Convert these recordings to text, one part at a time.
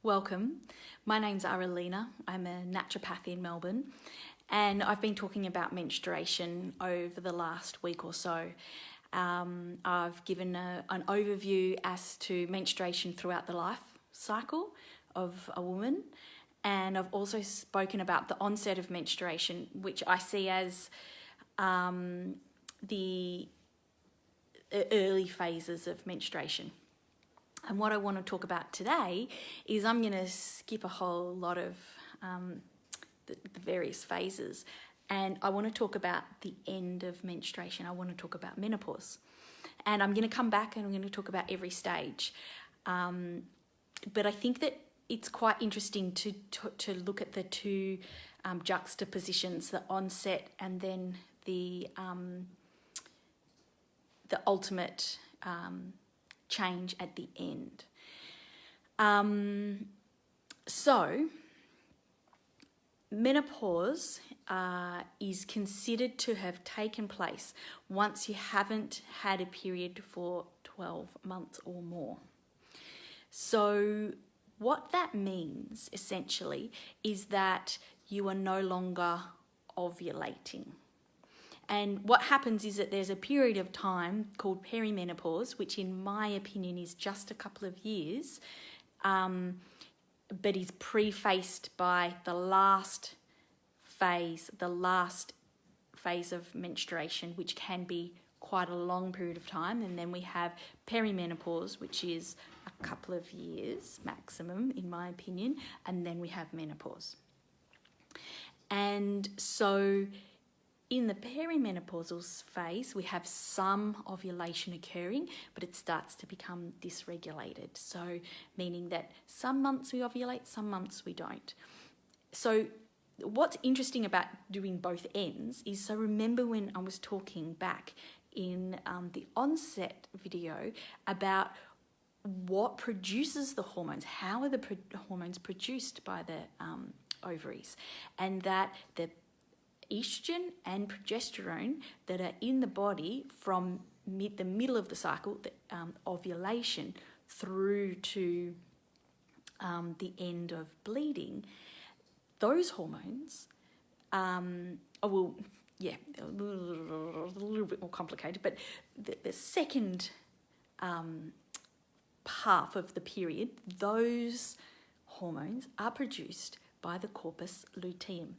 Welcome. My name's Araleena. I'm a naturopath in Melbourne, and I've been talking about menstruation over the last week or so. I've given an overview as to menstruation throughout the life cycle of a woman, and I've also spoken about the onset of menstruation, which I see as the early phases of menstruation. And what I want to talk about today is I'm going to skip a whole lot of the various phases, and I want to talk about the end of menstruation. I want to talk about menopause, and I'm going to come back and I'm going to talk about every stage. But I think that it's quite interesting to look at the two juxtapositions, the onset and then the ultimate change at the end. So menopause is considered to have taken place once you haven't had a period for 12 months or more. So what that means essentially is that you are no longer ovulating. And what happens is that there's a period of time called perimenopause, which in my opinion is just a couple of years, but is prefaced by the last phase of menstruation, which can be quite a long period of time. And then we have perimenopause, which is a couple of years maximum, in my opinion. And then we have menopause. And so in the perimenopausal phase, we have some ovulation occurring, but it starts to become dysregulated. So meaning that some months we ovulate, some months we don't. So what's interesting about doing both ends is, so remember when I was talking back in the onset video about what produces the hormones, how are the hormones produced by the ovaries, and that the estrogen and progesterone that are in the body from the middle of the cycle, the ovulation, through to the end of bleeding, those hormones, a little bit more complicated, but the second half of the period, those hormones are produced by the corpus luteum,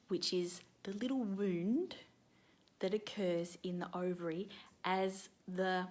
which is the little wound that occurs in the ovary as the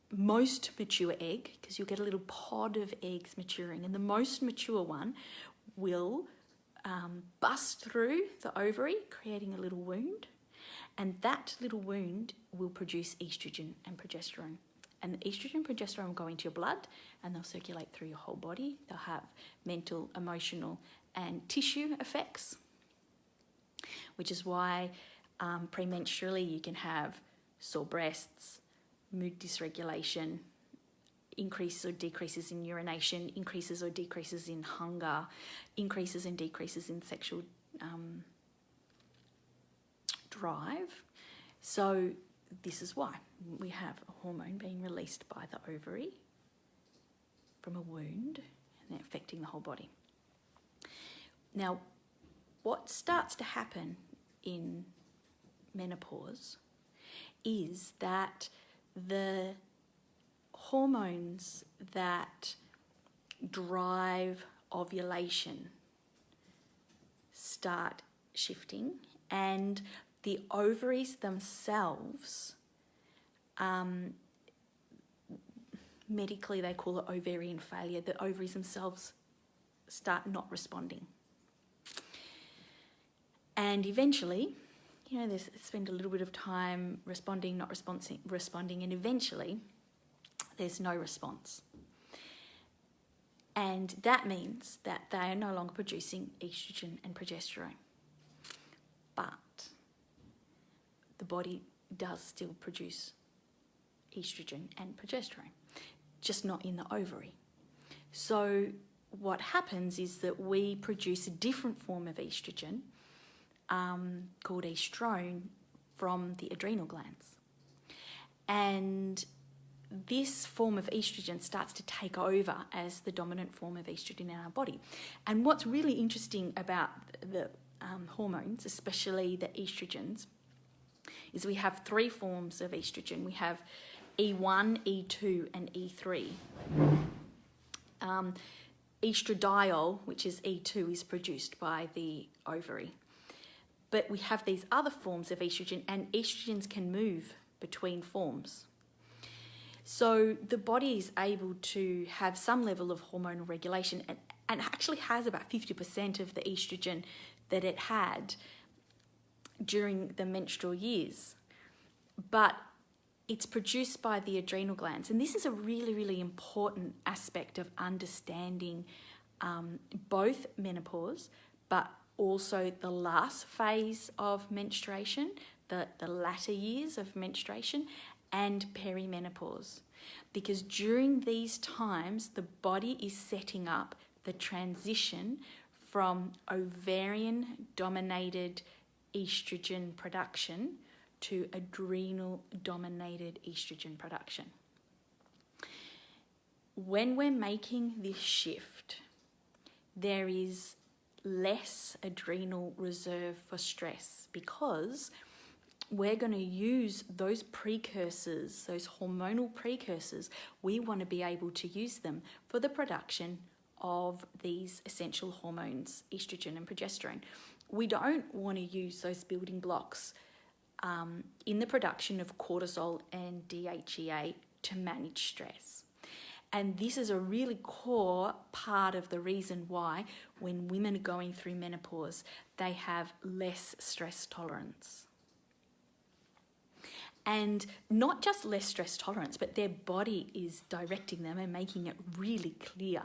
most mature egg, because you'll get a little pod of eggs maturing, and the most mature one will bust through the ovary, creating a little wound, and that little wound will produce estrogen and progesterone. And the estrogen and progesterone will go into your blood, and they'll circulate through your whole body. They'll have mental, emotional, and tissue effects, which is why premenstrually you can have sore breasts, mood dysregulation, increases or decreases in urination, increases or decreases in hunger, increases and decreases in sexual drive. So this is why we have a hormone being released by the ovary from a wound and then affecting the whole body. Now, what starts to happen in menopause is that the hormones that drive ovulation start shifting, and the ovaries themselves, medically they call it ovarian failure, the ovaries themselves start not responding. And eventually, they spend a little bit of time responding, not responding, and eventually there's no response. And that means that they are no longer producing estrogen and progesterone. But the body does still produce estrogen and progesterone, just not in the ovary. So what happens is that we produce a different form of estrogen called estrone from the adrenal glands. And this form of estrogen starts to take over as the dominant form of estrogen in our body. And what's really interesting about the hormones, especially the estrogens, is we have three forms of estrogen. We have E1, E2, and E3. Estradiol, which is E2, is produced by the ovary. But we have these other forms of estrogen, and estrogens can move between forms. So the body is able to have some level of hormonal regulation, and actually has about 50% of the estrogen that it had during the menstrual years. But it's produced by the adrenal glands. And this is a really, really important aspect of understanding both menopause, but also the last phase of menstruation, the latter years of menstruation, and perimenopause. Because during these times, the body is setting up the transition from ovarian-dominated estrogen production to adrenal-dominated estrogen production. When we're making this shift, there is less adrenal reserve for stress, because we're going to use those precursors, those hormonal precursors. We want to be able to use them for the production of these essential hormones, estrogen and progesterone. We don't want to use those building blocks in the production of cortisol and DHEA to manage stress. And this is a really core part of the reason why when women are going through menopause, they have less stress tolerance. And not just less stress tolerance, but their body is directing them and making it really clear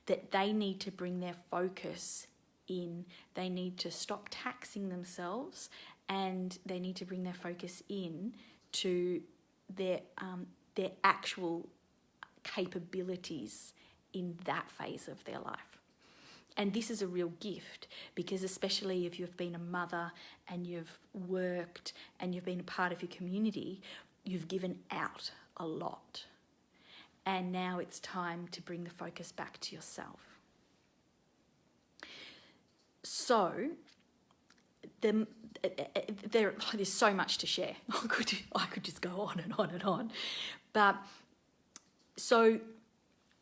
that they need to bring their focus in. They need to stop taxing themselves, and they need to bring their focus in to their actual capabilities in that phase of their life. And this is a real gift, because especially if you've been a mother and you've worked and you've been a part of your community, you've given out a lot. And now it's time to bring the focus back to yourself. So there's so much to share. I could just go on and on and on. But so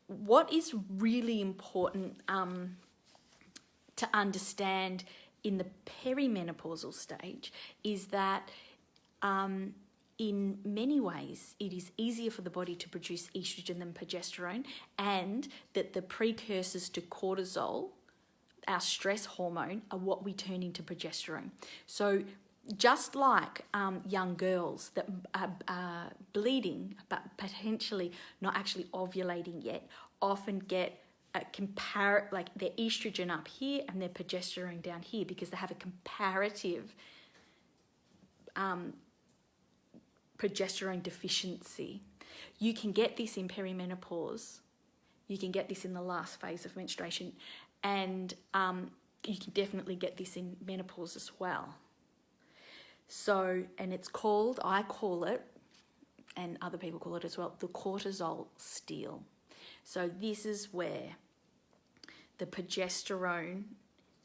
what is really important to understand in the perimenopausal stage is that in many ways it is easier for the body to produce estrogen than progesterone, and that the precursors to cortisol, our stress hormone, are what we turn into progesterone. So just like young girls that are bleeding but potentially not actually ovulating yet, often get like their estrogen up here and their progesterone down here, because they have a comparative progesterone deficiency. You can get this in perimenopause. You can get this in the last phase of menstruation, and you can definitely get this in menopause as well. So, and it's called, I call it, and other people call it as well, the cortisol steal. So this is where the progesterone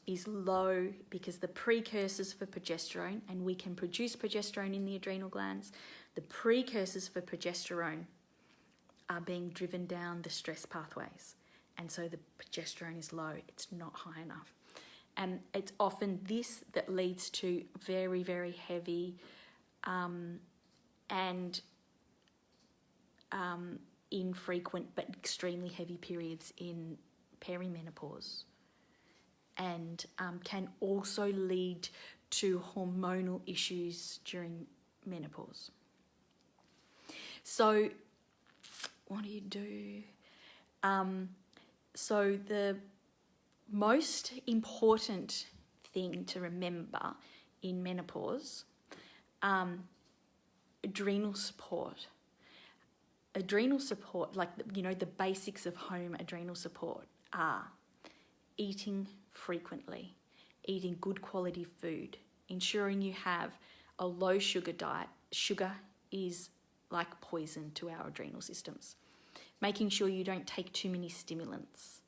is low, because the precursors for progesterone, and we can produce progesterone in the adrenal glands, the precursors for progesterone are being driven down the stress pathways. And so the progesterone is low, it's not high enough. And it's often this that leads to very, very heavy and infrequent but extremely heavy periods in perimenopause, and can also lead to hormonal issues during menopause. So what do? So the most important thing to remember in menopause, adrenal support. Adrenal support, like, the basics of home adrenal support are eating frequently, eating good quality food, ensuring you have a low sugar diet. Sugar is like poison to our adrenal systems. Making sure you don't take too many stimulants.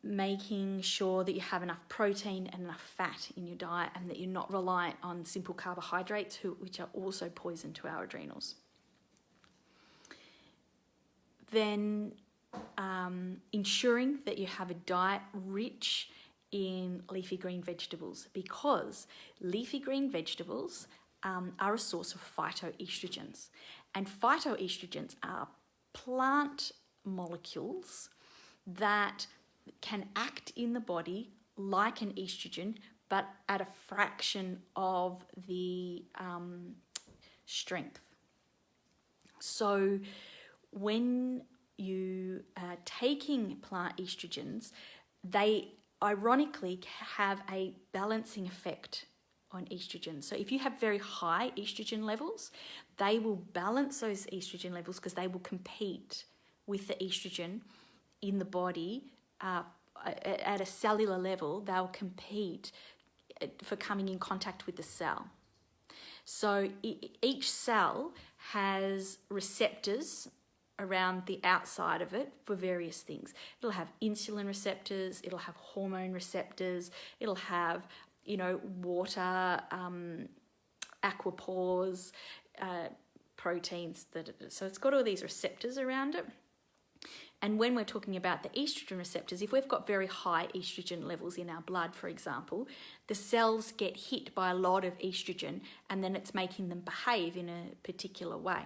Making sure that you have enough protein and enough fat in your diet, and that you're not reliant on simple carbohydrates, which are also poison to our adrenals. Then ensuring that you have a diet rich in leafy green vegetables, because leafy green vegetables are a source of phytoestrogens. And phytoestrogens are plant molecules that can act in the body like an estrogen, but at a fraction of the strength. So when you are taking plant estrogens, they ironically have a balancing effect on estrogen. So if you have very high estrogen levels, they will balance those estrogen levels, because they will compete with the estrogen in the body at a cellular level. They'll compete for coming in contact with the cell. So each cell has receptors around the outside of it for various things. It'll have insulin receptors, it'll have hormone receptors, it'll have, water, aquapores, proteins. So it's got all these receptors around it. And when we're talking about the estrogen receptors, if we've got very high estrogen levels in our blood, for example, the cells get hit by a lot of estrogen, and then it's making them behave in a particular way.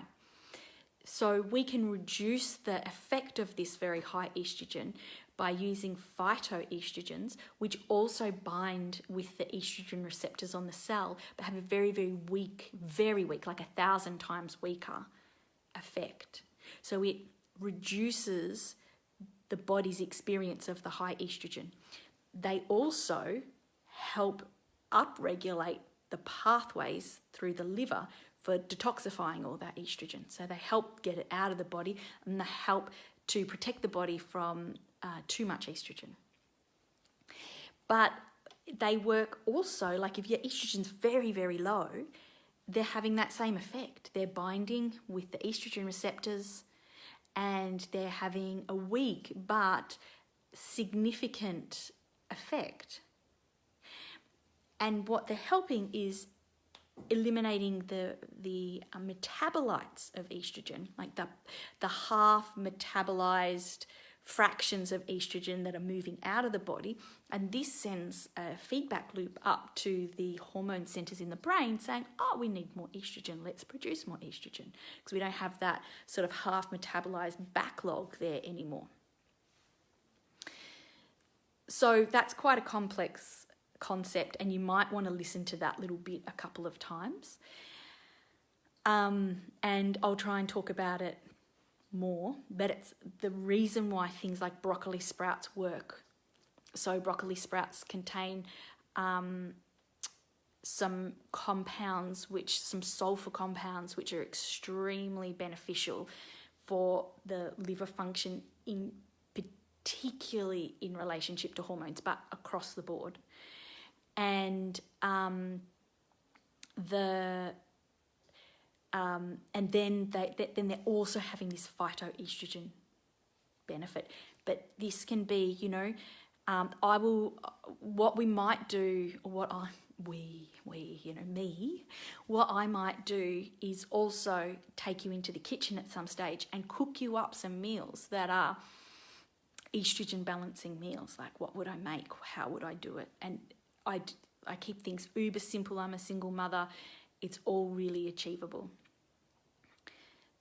So we can reduce the effect of this very high estrogen by using phytoestrogens, which also bind with the estrogen receptors on the cell, but have a very, very weak, like 1,000 times weaker effect. So it reduces the body's experience of the high estrogen. They also help upregulate the pathways through the liver for detoxifying all that estrogen. So they help get it out of the body, and they help to protect the body from too much estrogen. But they work also, like if your estrogen's very, very low, they're having that same effect. They're binding with the estrogen receptors, and they're having a weak but significant effect. And what they're helping is eliminating the metabolites of estrogen, like the half metabolized fractions of estrogen that are moving out of the body. And this sends a feedback loop up to the hormone centers in the brain saying, oh, we need more estrogen, let's produce more estrogen, because we don't have that sort of half metabolized backlog there anymore. So that's quite a complex concept, and you might want to listen to that little bit a couple of times. And I'll try and talk about it more, but it's the reason why things like broccoli sprouts work. So broccoli sprouts contain some sulfur compounds, which are extremely beneficial for the liver function, particularly in relationship to hormones, but across the board. And then they're also having this phytoestrogen benefit. But this can be, what we might do, what I might do is also take you into the kitchen at some stage and cook you up some meals that are estrogen balancing meals. Like, what would I make? How would I do it? And I keep things uber simple. I'm a single mother. It's all really achievable.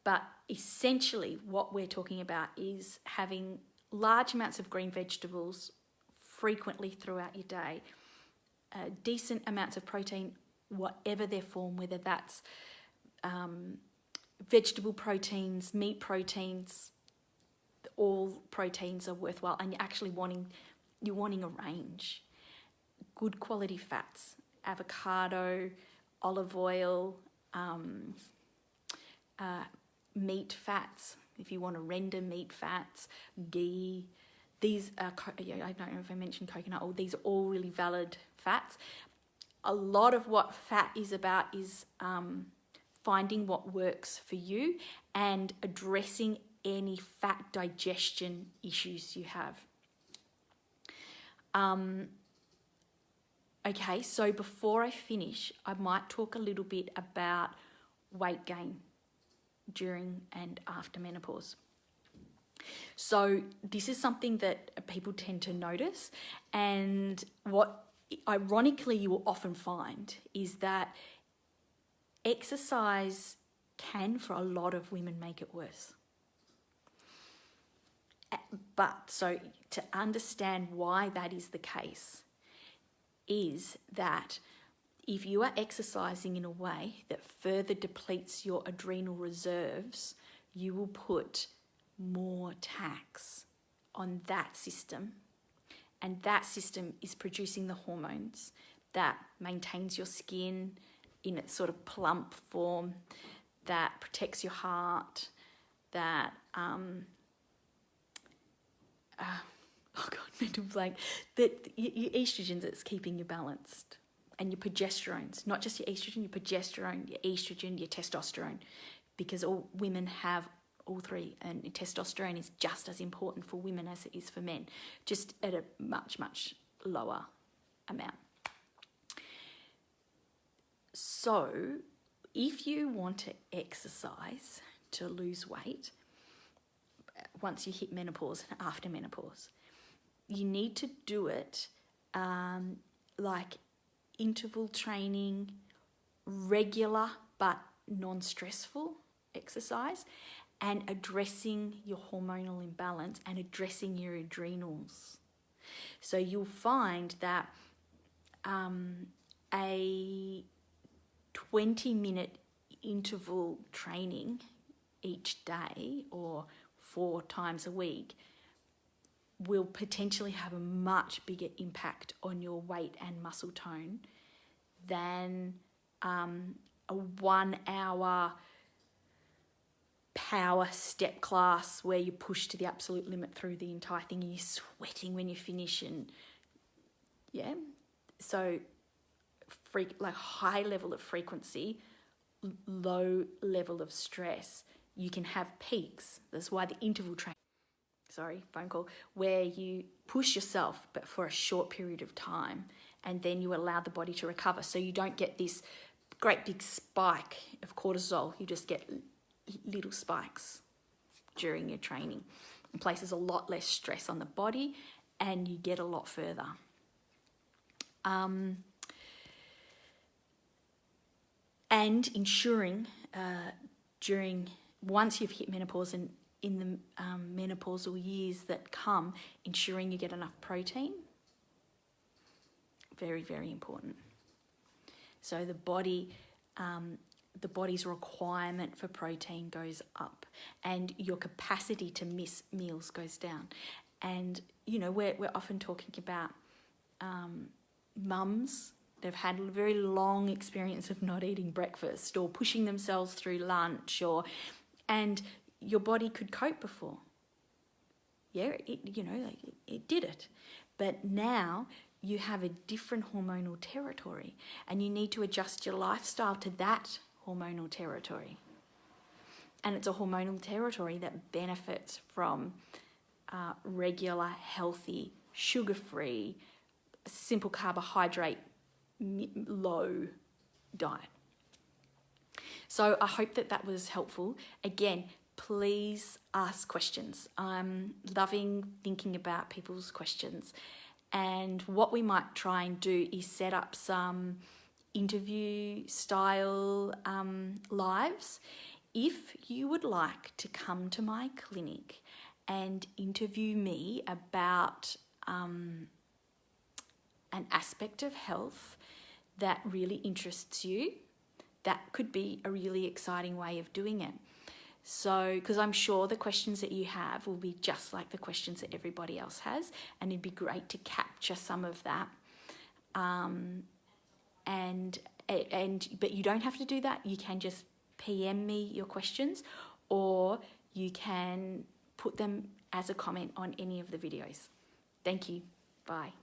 But essentially what we're talking about is having large amounts of green vegetables frequently throughout your day, decent amounts of protein, whatever their form, whether that's vegetable proteins, meat proteins, all proteins are worthwhile, and you're wanting a range. Good quality fats, avocado, olive oil, meat fats, if you want to render meat fats, ghee. These are, I don't know if I mentioned coconut oil, these are all really valid fats. A lot of what fat is about is finding what works for you and addressing any fat digestion issues you have. Okay, so before I finish, I might talk a little bit about weight gain during and after menopause. So this is something that people tend to notice, and what ironically you will often find is that exercise can, for a lot of women, make it worse. But so to understand why that is the case is that if you are exercising in a way that further depletes your adrenal reserves, you will put more tax on that system, and that system is producing the hormones that maintains your skin in its sort of plump form, that protects your heart, that mental blank, that your estrogens, it's keeping you balanced, and your progesterones, not just your estrogen, your progesterone, your estrogen, your testosterone, because all women have all three, and testosterone is just as important for women as it is for men, just at a much, much lower amount. So if you want to exercise to lose weight once you hit menopause and after menopause, you need to do it like interval training, regular but non-stressful exercise, and addressing your hormonal imbalance and addressing your adrenals. So you'll find that a 20-minute interval training each day or 4 times a week will potentially have a much bigger impact on your weight and muscle tone than a 1-hour power step class where you push to the absolute limit through the entire thing and you're sweating when you finish. And yeah, so like high level of frequency, low level of stress, you can have peaks. That's why the interval training, phone call, where you push yourself but for a short period of time, and then you allow the body to recover, so you don't get this great big spike of cortisol. You just get little spikes during your training. It places a lot less stress on the body and you get a lot further. And ensuring once you've hit menopause and in the menopausal years that come, ensuring you get enough protein. Very, very important. So the body's requirement for protein goes up and your capacity to miss meals goes down. And, you know, we're often talking about mums. They've had a very long experience of not eating breakfast or pushing themselves through lunch, and your body could cope before. Yeah, it did it. But now you have a different hormonal territory and you need to adjust your lifestyle to that hormonal territory. And it's a hormonal territory that benefits from regular, healthy, sugar-free, simple carbohydrate, low diet. So I hope that was helpful. Again, please ask questions. I'm loving thinking about people's questions. And what we might try and do is set up some interview style lives. If you would like to come to my clinic and interview me about an aspect of health that really interests you, that could be a really exciting way of doing it. So, because I'm sure the questions that you have will be just like the questions that everybody else has, and it'd be great to capture some of that. But you don't have to do that. You can just PM me your questions, or you can put them as a comment on any of the videos. Thank you. Bye.